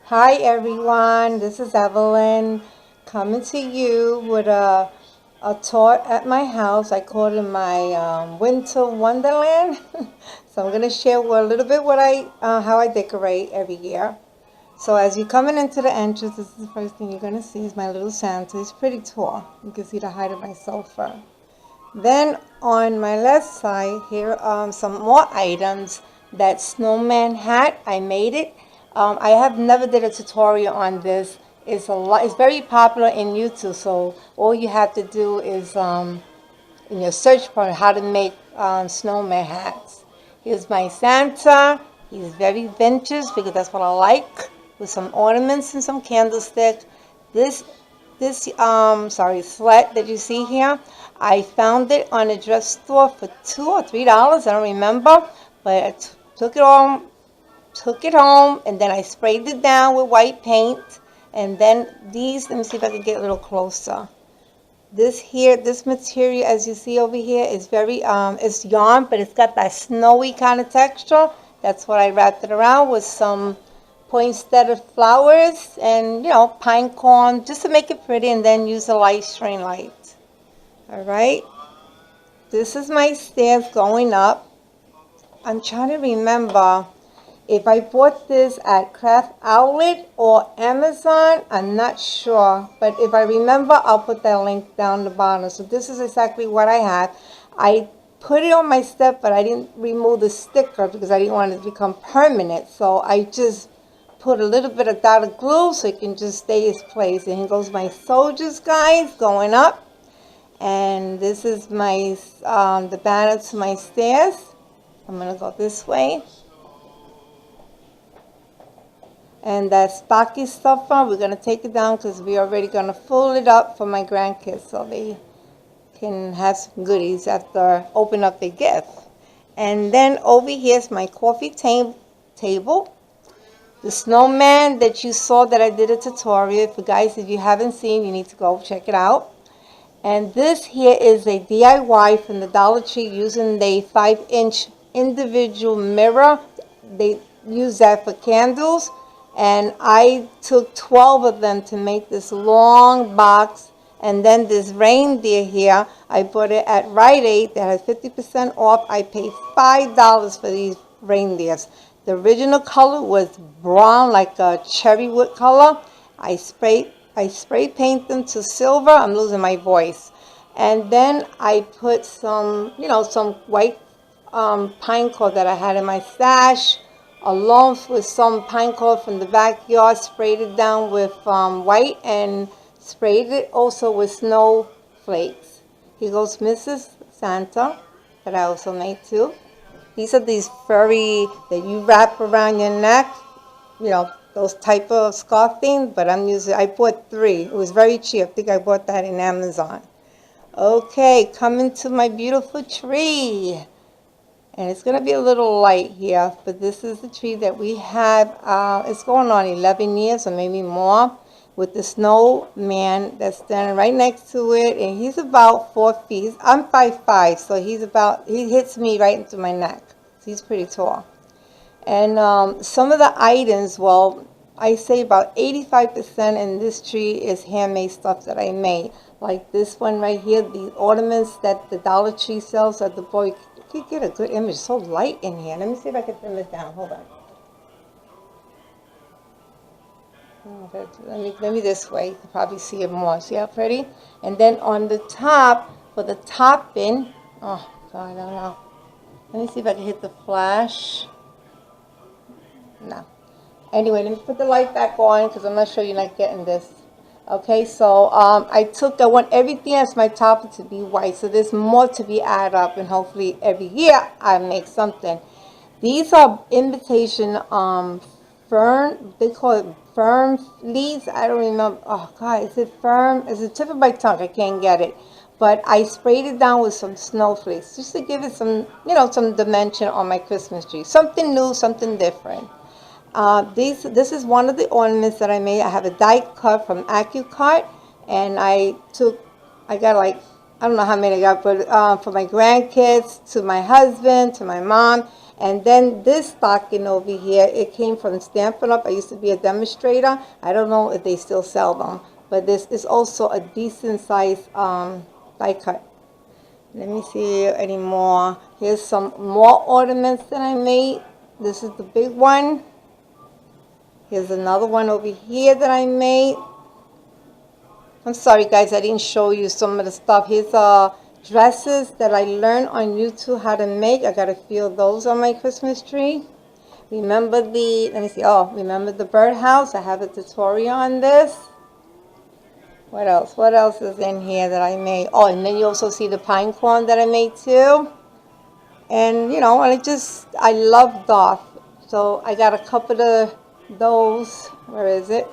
Hi everyone, this is Evelyn coming to you with a tour at my house. I call it my winter wonderland. So I'm going to share a little bit how I decorate every year. So as you're coming into the entrance, this is the first thing you're going to see is my little Santa. He's pretty tall. You can see the height of my sofa. Then on my left side, here are some more items. That snowman hat, I made it. I have never did a tutorial on this. It's very popular in YouTube. So all you have to do is in your search bar how to make snowman hats. Here's my Santa. He's very vintage because that's what I like, with some ornaments and some candlestick. This sled that you see here, I found it on a drugstore for $2 or $3. I don't remember, but took it home, and then I sprayed it down with white paint. And then these, let me see if I can get a little closer. This material, as you see over here, is it's yarn, but it's got that snowy kind of texture. That's what I wrapped it around with some poinsettia flowers and, pine cone, just to make it pretty, and then use a light string light. All right. This is my stairs going up. I'm trying to remember if I bought this at Craftoulet or Amazon. I'm not sure, but if I remember, I'll put that link down the bottom. So this is exactly what I have. I put it on my step, but I didn't remove the sticker because I didn't want it to become permanent. So I just put a little bit of dotted glue so it can just stay its place. And here goes my soldiers, guys, going up. And this is my the banner to my stairs. I'm gonna go this way. And that stocky stuff we're going to take it down because we're already going to fold it up for my grandkids so they can have some goodies after open up their gift. And then over here is my coffee table. The snowman that you saw that I did a tutorial. For guys, if you haven't seen, you need to go check it out. And this here is a DIY from the Dollar Tree using the 5-inch individual mirror. They use that for candles. And I took 12 of them to make this long box. And then this reindeer here, I bought it at Rite Aid that has 50% off. I paid $5 for these reindeers. The original color was brown, like a cherry wood color. I spray paint them to silver. I'm losing my voice. And then I put some white pine cone that I had in my stash, along with some pine cone from the backyard, sprayed it down with white and sprayed it also with snowflakes. Here goes Mrs. Santa that I also made too. These are these furry that you wrap around your neck, those type of scarf things, but I bought 3. It was very cheap. I think I bought that in Amazon. Okay, coming to my beautiful tree. And it's going to be a little light here, but this is the tree that we have. It's going on 11 years or maybe more, with the snowman that's standing right next to it. And he's about 4 feet. I'm 5'5", so he hits me right into my neck. So he's pretty tall. And some of the items, well, I say about 85% in this tree is handmade stuff that I made. Like this one right here, the ornaments that the Dollar Tree sells at the boy. You can get a good image. It's so light in here. Let me see if I can turn this down. Hold on. Let me this way. You can probably see it more. See how pretty? And then on the top, for the topping, oh God, I don't know. Let me see if I can hit the flash. No. Anyway, let me put the light back on because I'm not sure you're not getting this. Okay, so I want everything as my topping to be white. So there's more to be added up, and hopefully every year I make something. These are imitation fern. They call it fern leaves. I don't remember. Oh God, is it fern? It's the tip of my tongue. I can't get it. But I sprayed it down with some snowflakes just to give it some, some dimension on my Christmas tree. Something new, something different. This is one of the ornaments that I made. I have a die cut from AccuCart, and I got like, I don't know how many I got, but for my grandkids, to my husband, to my mom. And then this stocking over here, it came from Stampin' Up. I used to be a demonstrator. I don't know if they still sell them, but this is also a decent size die cut. Let me see any more. Here's some more ornaments that I made. This is the big one. Here's another one over here that I made. I'm sorry guys, I didn't show you some of the stuff. Here's dresses that I learned on YouTube how to make. I got a few of those on my Christmas tree. Remember the, let me see, oh, remember the birdhouse? I have a tutorial on this. What else? What else is in here that I made? Oh, and then you also see the pine cone that I made too. And, you know, I love doth. So I got a couple of those. Where is it?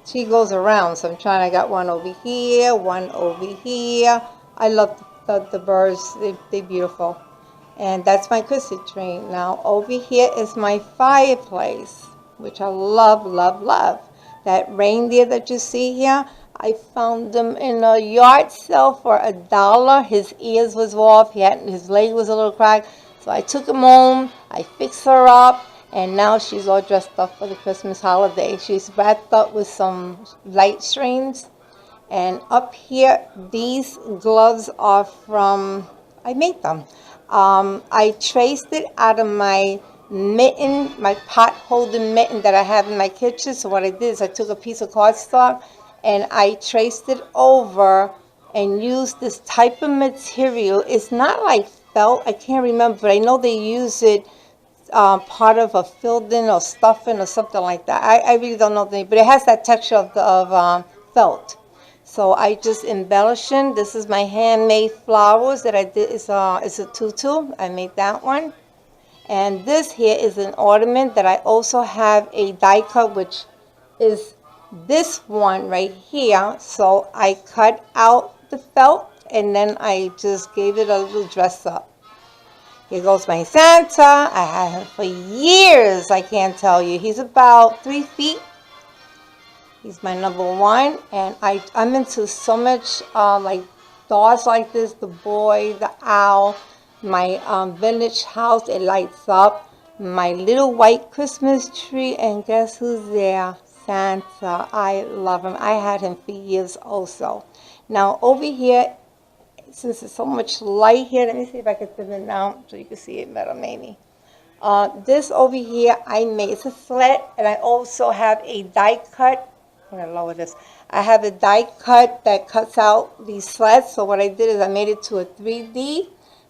She goes around, so I got one over here, one over here. I love the birds. They're beautiful. And that's my Christmas tree. Now, over here is my fireplace, which I love, love, love. That reindeer that you see here, I found them in a yard sale for $1. His ears was off. His leg was a little cracked. So I took him home. I fixed her up. And now she's all dressed up for the Christmas holiday. She's wrapped up with some light strings. And up here, these gloves are from, I made them. I traced it out of my mitten, my pot holding mitten that I have in my kitchen. So what I did is I took a piece of cardstock and I traced it over and used this type of material. It's not like felt, I can't remember, but I know they use it part of a filled-in or stuffing or something like that. I really don't know the name, but it has that texture of felt. So I just embellishing. This is my handmade flowers that I did. It's a tutu. I made that one. And this here is an ornament that I also have a die cut, which is this one right here. So I cut out the felt and then I just gave it a little dress up. Here goes my Santa. I had him for years, I can't tell you. He's about 3 feet. He's my number one. And I'm into so much like dolls like this. The boy, the owl, my village house, it lights up. My little white Christmas tree. And guess who's there? Santa. I love him. I had him for years also. Now over here, since there's so much light here, let me see if I can dim it down so you can see it better maybe. This over here I made, it's a sled, and I also have a die cut. I'm going to lower this. I have a die cut that cuts out these sleds. So what I did is I made it to a 3D,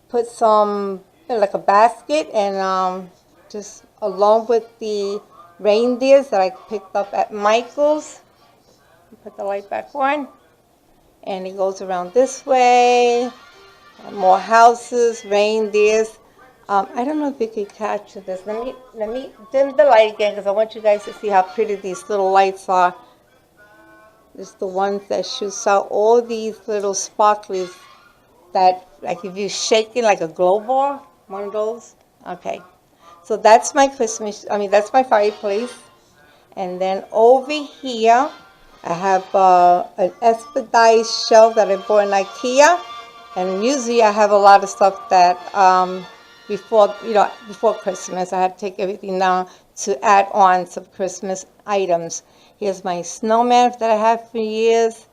put some, like a basket, and just along with the reindeers that I picked up at Michael's. Put the light back on. And it goes around this way. More houses, reindeers. I don't know if you can capture this. Let me dim the light again because I want you guys to see how pretty these little lights are. It's the ones that shoots out all these little sparklers that, like if you shake it like a glow ball, one of those. Okay. So that's my that's my fireplace. And then over here, I have an expedite shelf that I bought in IKEA, and usually I have a lot of stuff that before Christmas I had to take everything down to add on some Christmas items. Here's my snowman that I had for years.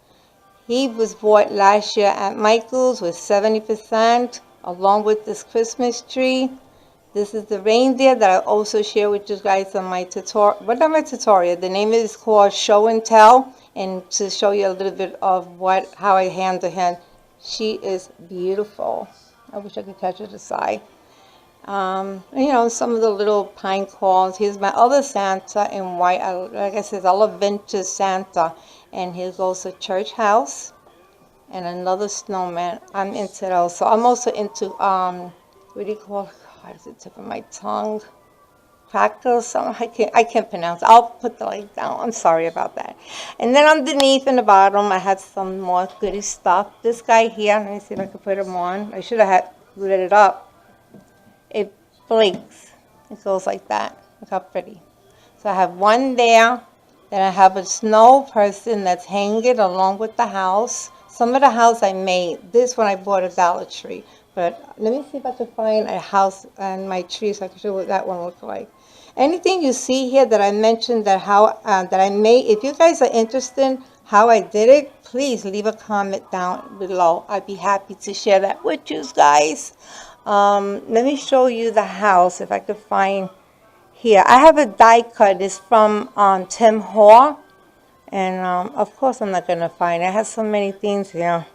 He was bought last year at Michael's with 70%, along with this Christmas tree. This is the reindeer that I also share with you guys on my tutorial. Well, not my tutorial. The name is called Show and Tell, and to show you a little bit of how I handle him. She is beautiful. I wish I could catch her to the side. Some of the little pine cones. Here's my other Santa in white. Like I said, I love vintage Santa. And here's also church house and another snowman. I'm into those. So I'm also into what do you call? What is the tip of my tongue? Crackles, something. I can't pronounce. I'll put the light down. I'm sorry about that. And then underneath in the bottom, I have some more goody stuff. This guy here, let me see if I can put him on. I should have lit it up. It blinks. It goes like that. Look how pretty. So I have one there. Then I have a snow person that's hanging along with the house. Some of the house I made. This one I bought at Dollar Tree. But let me see if I can find a house and my tree so I can show you what that one looks like. Anything you see here that I mentioned that that I made, if you guys are interested in how I did it, please leave a comment down below. I'd be happy to share that with you guys. Let me show you the house if I could find here. I have a die cut. It's from Tim Hall. And of course I'm not going to find it. It has so many things here.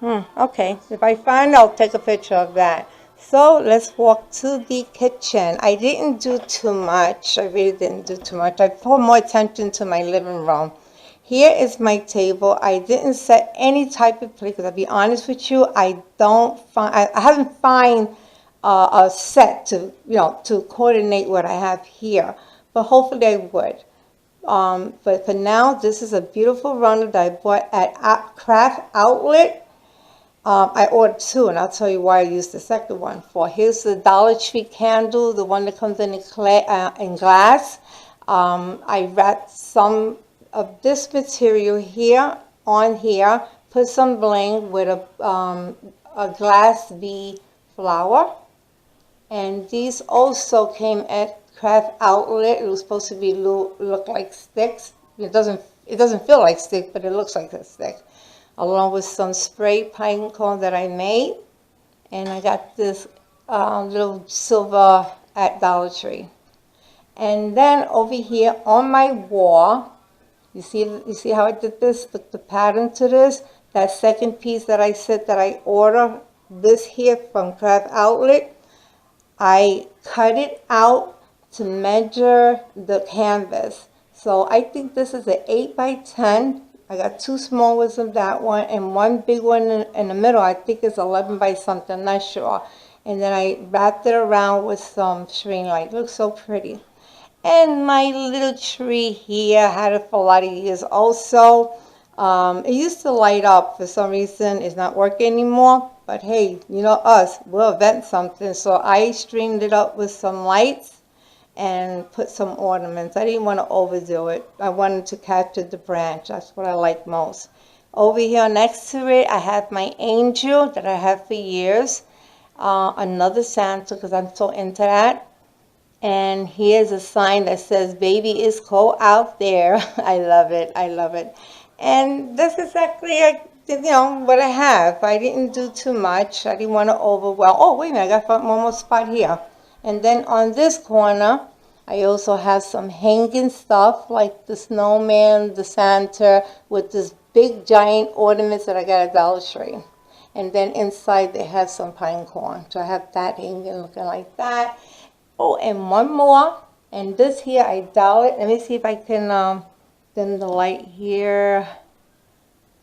Okay, if I find it, I'll take a picture of that. So let's walk to the kitchen. I didn't do too much. I really didn't do too much. I put more attention to my living room. Here is my table. I didn't set any type of plate because I'll be honest with you, I haven't found a set to to coordinate what I have here. But hopefully I would. But for now, this is a beautiful runner that I bought at Craft Outlet. I ordered two, and I'll tell you why I used the second one for. Here's the Dollar Tree candle, the one that comes in in glass. I wrapped some of this material here on here, put some bling with a glass bead flower. And these also came at Craft Outlet. It was supposed to be look like sticks. It doesn't feel like stick, but it looks like a stick. Along with some spray pine cone that I made. And I got this little silver at Dollar Tree. And then over here on my wall, you see how I did this, the pattern to this? That second piece that I said that I ordered, this here from Craft Outlet, I cut it out to measure the canvas. So I think this is an 8 by 10. I got two small ones of that one and one big one in the middle. I think it's 11 by something, I'm not sure. And then I wrapped it around with some string light. It looks so pretty. And my little tree here, I had it for a lot of years also. It used to light up. For some reason, it's not working anymore. But hey, you know us, we'll invent something. So I stringed it up with some lights and put some ornaments. I didn't want to overdo it. I wanted to capture the branch. That's what I like most. Over here next to it, I have my angel that I have for years. Another Santa, because I'm so into that. And here's a sign that says, "Baby, it's cold out there." I love it. I love it. And that's exactly what I have. I didn't do too much. I didn't want to overwhelm. Oh, wait a minute. I got one more spot here. And then on this corner, I also have some hanging stuff like the snowman, the Santa, with this big giant ornaments that I got at Dollar Tree. And then inside they have some pine cone. So I have that hanging looking like that. Oh, and one more. And this here, I dial it. Let me see if I can dim the light here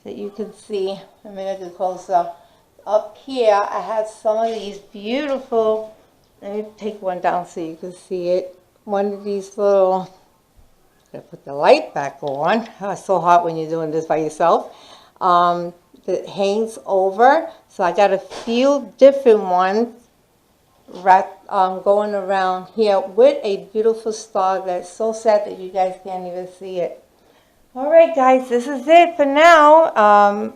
so you can see. Let me make it closer. Up here, I have some of these beautiful. Let me take one down so you can see it. One of these little, gotta put the light back on. Oh, it's so hot when you're doing this by yourself. That hangs over. So I got a few different ones going around here with a beautiful star that's so sad that you guys can't even see it. All right, guys, this is it for now.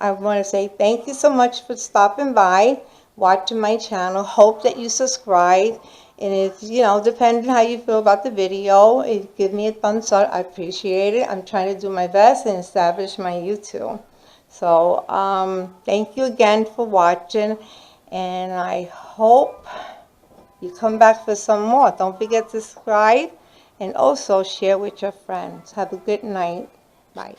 I want to say thank you so much for stopping by, watching my channel. Hope that you subscribe. And if, depending how you feel about the video, give me a thumbs up. I appreciate it. I'm trying to do my best and establish my YouTube. So, thank you again for watching. And I hope you come back for some more. Don't forget to subscribe and also share with your friends. Have a good night. Bye.